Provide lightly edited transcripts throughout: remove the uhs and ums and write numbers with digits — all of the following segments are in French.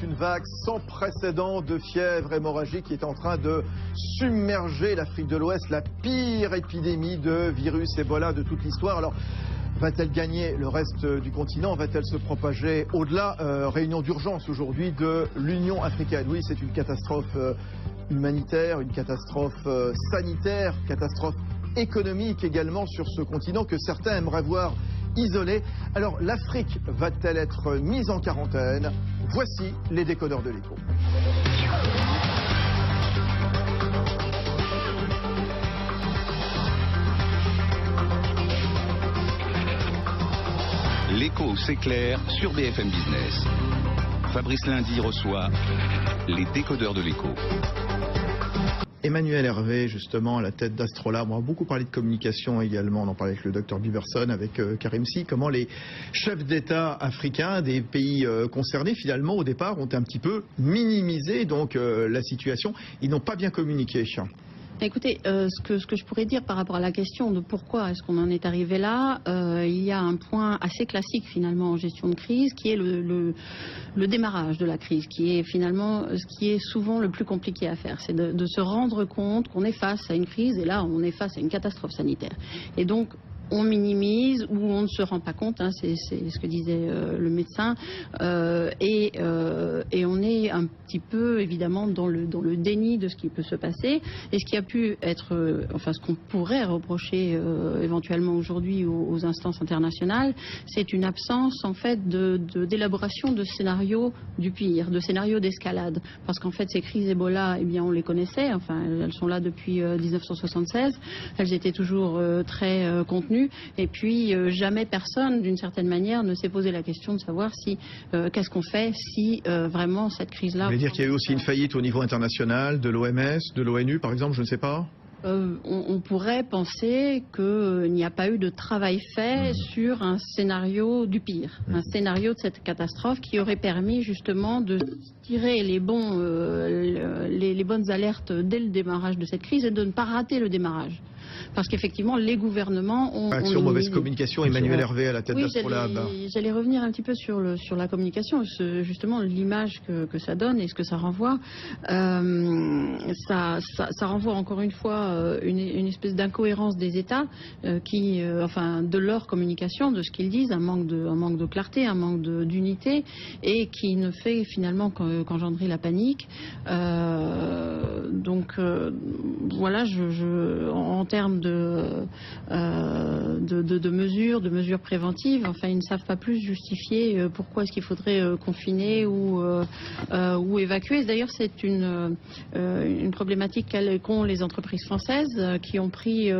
Une vague sans précédent de fièvre hémorragique qui est en train de submerger l'Afrique de l'Ouest, la pire épidémie de virus Ebola de toute l'histoire. Alors, va-t-elle gagner le reste du continent? Va-t-elle se propager au-delà? Réunion d'urgence aujourd'hui de l'Union africaine. Oui, c'est une catastrophe humanitaire, une catastrophe sanitaire, catastrophe économique également sur ce continent que certains aimeraient voir isolé. Alors l'Afrique va-t-elle être mise en quarantaine? Voici les décodeurs de l'écho. L'écho s'éclaire sur BFM Business. Fabrice Lundi reçoit les décodeurs de l'écho. Emmanuel Hervé, justement, à la tête d'Astrolabe. On a beaucoup parlé de communication également. On en parlait avec le docteur Biverson, avec Karim Sy. Comment les chefs d'État africains des pays concernés, finalement, au départ, ont un petit peu minimisé donc, la situation. Ils n'ont pas bien communiqué. Écoutez, ce que je pourrais dire par rapport à la question de pourquoi est-ce qu'on en est arrivé là, il y a un point assez classique finalement en gestion de crise qui est le démarrage de la crise, qui est finalement ce qui est souvent le plus compliqué à faire. C'est de se rendre compte qu'on est face à une crise et là on est face à une catastrophe sanitaire. Et donc on minimise ou on ne se rend pas compte, hein, c'est ce que disait le médecin, et on est un petit peu évidemment dans le déni de ce qui peut se passer. Et ce qui a pu être, enfin ce qu'on pourrait reprocher éventuellement aujourd'hui aux instances internationales, c'est une absence en fait d'élaboration de scénarios du pire, de scénarios d'escalade. Parce qu'en fait ces crises Ebola, eh bien on les connaissait, enfin elles sont là depuis 1976, elles étaient toujours très contenues. Et puis jamais personne, d'une certaine manière, ne s'est posé la question de savoir si qu'est-ce qu'on fait si vraiment cette crise-là... Vous voulez dire qu'il y a eu aussi une faillite au niveau international, de l'OMS, de l'ONU par exemple, je ne sais pas? On pourrait penser qu'il n'y a pas eu de travail fait sur un scénario du pire, un scénario de cette catastrophe qui aurait permis justement de tirer les bonnes alertes dès le démarrage de cette crise et de ne pas rater le démarrage. Parce qu'effectivement, les gouvernements ont... Action mauvaise communication, Emmanuel Hervé à la tête d'Astrolabe. J'allais revenir un petit peu sur la communication, justement l'image que ça donne et ce que ça renvoie. Ça renvoie encore une fois une espèce d'incohérence des États enfin de leur communication, de ce qu'ils disent, un manque de clarté, un manque d'unité et qui ne fait finalement qu'engendrer la panique. Donc voilà, en termes de mesures préventives, enfin ils ne savent pas plus justifier pourquoi est-ce qu'il faudrait confiner ou évacuer. D'ailleurs c'est une problématique qu'ont les entreprises françaises qui ont pris,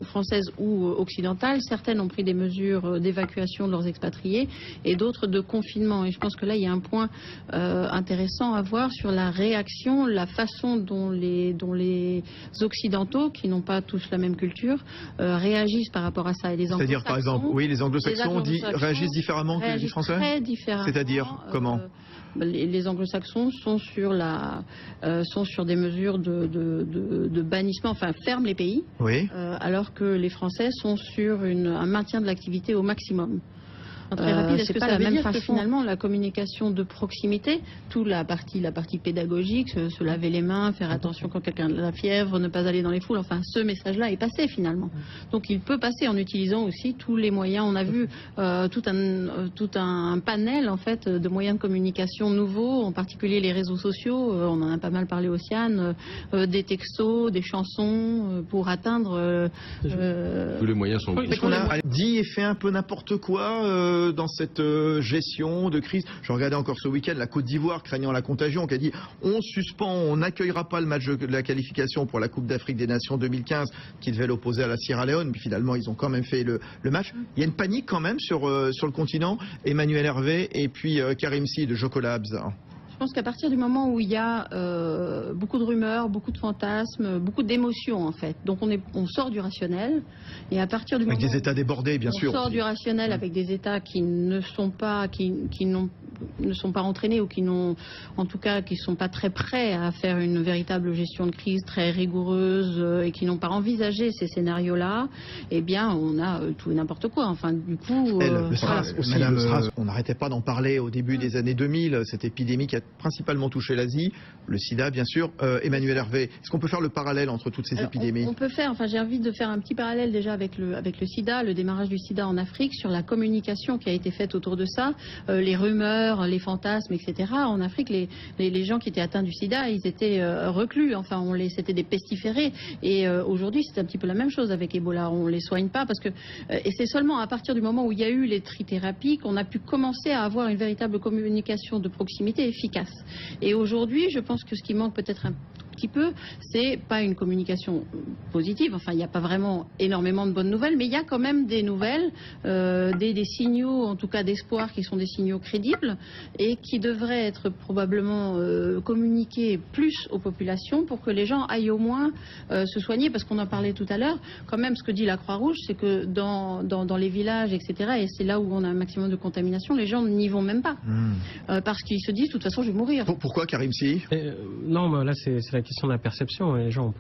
françaises ou occidentales, certaines ont pris des mesures d'évacuation de leurs expatriés et d'autres de confinement. Et je pense que là il y a un point intéressant à voir sur la réaction, la façon dont les occidentaux, qui n'ont pas tous la même culture, réagissent par rapport à ça. C'est-à-dire par exemple, oui, les anglo-saxons réagissent différemment que les Français? Très différemment. C'est-à-dire comment? Les anglo-saxons sont sur des mesures de bannissement, enfin ferment les pays, oui. Alors que les Français sont sur un maintien de l'activité au maximum. Très rapide. C'est pas la même façon finalement la communication de proximité, toute la partie pédagogique, se laver les mains, faire attention quand quelqu'un a la fièvre, ne pas aller dans les foules, enfin ce message-là est passé finalement. Donc il peut passer en utilisant aussi tous les moyens. On a vu tout un panel en fait de moyens de communication nouveaux, en particulier les réseaux sociaux, on en a pas mal parlé Océane, des textos, des chansons pour atteindre tous les moyens sont... On a dit et fait un peu n'importe quoi dans cette gestion de crise. Je regardais encore ce week-end la Côte d'Ivoire craignant la contagion qui a dit on suspend, on n'accueillera pas le match de la qualification pour la Coupe d'Afrique des Nations 2015 qui devait l'opposer à la Sierra Leone, mais finalement ils ont quand même fait le match. Il y a une panique quand même sur le continent. Emmanuel Hervé et puis Karim Sy de Jocolabs. Je pense qu'à partir du moment où il y a beaucoup de rumeurs, beaucoup de fantasmes, beaucoup d'émotions en fait, donc on sort du rationnel, et à partir du moment avec des États débordés, bien sûr. On sort du rationnel avec des États qui ne sont pas, ne sont pas entraînés ou qui n'ont, en tout cas, qui sont pas très prêts à faire une véritable gestion de crise très rigoureuse et qui n'ont pas envisagé ces scénarios-là. Eh bien, on a tout et n'importe quoi. Enfin, du coup, le SRAS aussi, Madame, le SRAS, on n'arrêtait pas d'en parler au début des années 2000. Cette épidémie qui a principalement touché l'Asie, le SIDA, bien sûr. Emmanuel Hervé, est-ce qu'on peut faire le parallèle entre toutes ces épidémies? On peut faire. Enfin, j'ai envie de faire un petit parallèle déjà avec le SIDA, le démarrage du SIDA en Afrique, sur la communication qui a été faite autour de ça, les rumeurs, les fantasmes, etc. En Afrique, les gens qui étaient atteints du sida, ils étaient reclus, enfin c'était des pestiférés, et aujourd'hui c'est un petit peu la même chose avec Ebola, on les soigne pas parce que et c'est seulement à partir du moment où il y a eu les trithérapies qu'on a pu commencer à avoir une véritable communication de proximité efficace. Et aujourd'hui, je pense que ce qui manque peut-être un petit peu, c'est pas une communication positive, enfin il n'y a pas vraiment énormément de bonnes nouvelles, mais il y a quand même des nouvelles, des signaux en tout cas d'espoir qui sont des signaux crédibles et qui devraient être probablement communiqués plus aux populations pour que les gens aillent au moins se soigner, parce qu'on en parlait tout à l'heure, quand même ce que dit la Croix-Rouge, c'est que dans les villages, etc., et c'est là où on a un maximum de contamination, les gens n'y vont même pas, parce qu'ils se disent de toute façon je vais mourir. Pourquoi, Karim Sy? Non, mais là c'est la question de la perception. Les gens ont